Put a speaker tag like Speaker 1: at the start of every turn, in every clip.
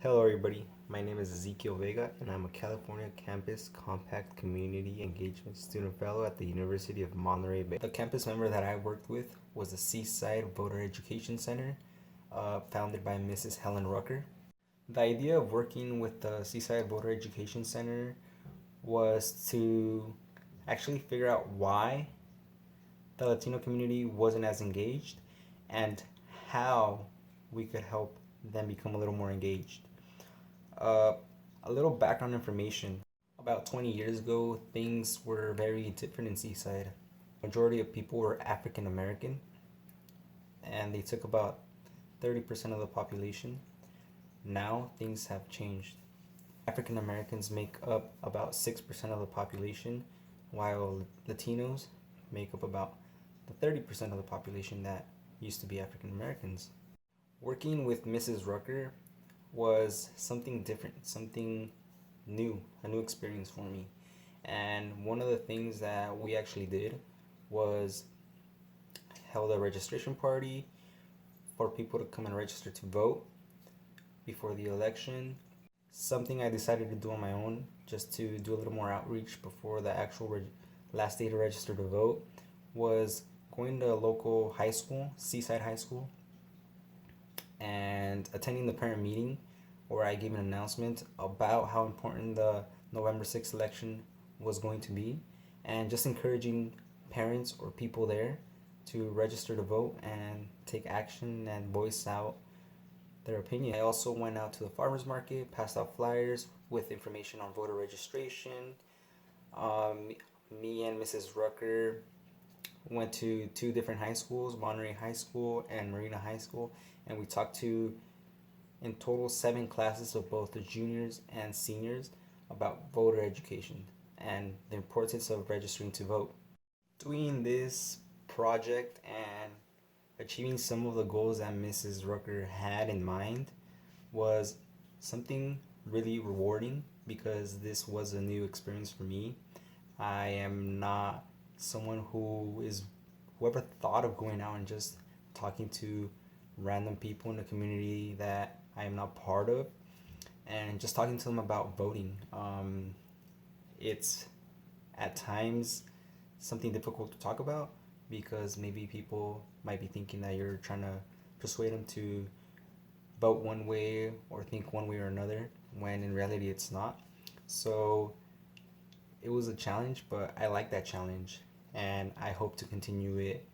Speaker 1: Hello everybody, my name is Ezequiel Vega and I'm a California Campus Compact Community Engagement Student Fellow at the University of Monterey Bay. The campus member that I worked with was the Seaside Voter Education Center, founded by Mrs. Helen Rucker. The idea of working with the Seaside Voter Education Center was to actually figure out why the Latino community wasn't as engaged and how we could help them become a little more engaged. A little background information. About 20 years ago, things were very different in Seaside. Majority of people were African American, and they took about 30% of the population. Now things have changed. African Americans make up about 6% of the population, while Latinos make up about the 30% of the population that used to be African Americans. Working with Mrs. Rucker was something different, something new, a new experience for me. And one of the things that we actually did was held a registration party for people to come and register to vote before the election. Something I decided to do on my own, just to do a little more outreach before the actual last day to register to vote, was going to a local high school, Seaside High School, and attending the parent meeting where I gave an announcement about how important the November 6th election was going to be, and just encouraging parents or people there to register to vote and take action and voice out their opinion. I also went out to the farmers market, passed out flyers with information on voter registration. Me and Mrs. Rucker went to two different high schools, Monterey High School and Marina High School, and we talked to, in total, 7 classes of both the juniors and seniors about voter education and the importance of registering to vote. Doing this project and achieving some of the goals that Mrs. Rucker had in mind was something really rewarding, because this was a new experience for me. I am not someone whoever thought of going out and just talking to random people in the community that I am not part of and just talking to them about voting. It's at times something difficult to talk about, because maybe people might be thinking that you're trying to persuade them to vote one way or think one way or another, when in reality it's not. So it was a challenge, but I like that challenge and I hope to continue it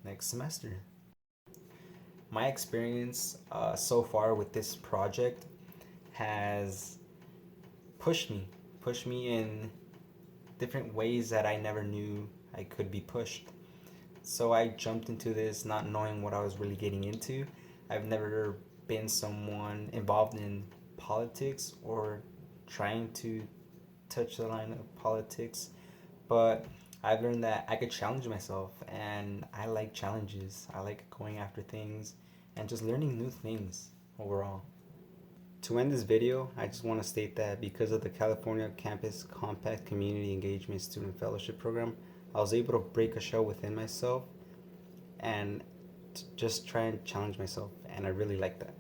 Speaker 1: next semester. My experience so far with this project has pushed me in different ways that I never knew I could be pushed. So I jumped into this not knowing what I was really getting into. I've never been someone involved in politics or trying to touch the line of politics, but I've learned that I could challenge myself, and I like challenges. I like going after things and just learning new things overall. To end this video, I just want to state that because of the California Campus Compact Community Engagement Student Fellowship Program, I was able to break a shell within myself and just try and challenge myself, and I really like that.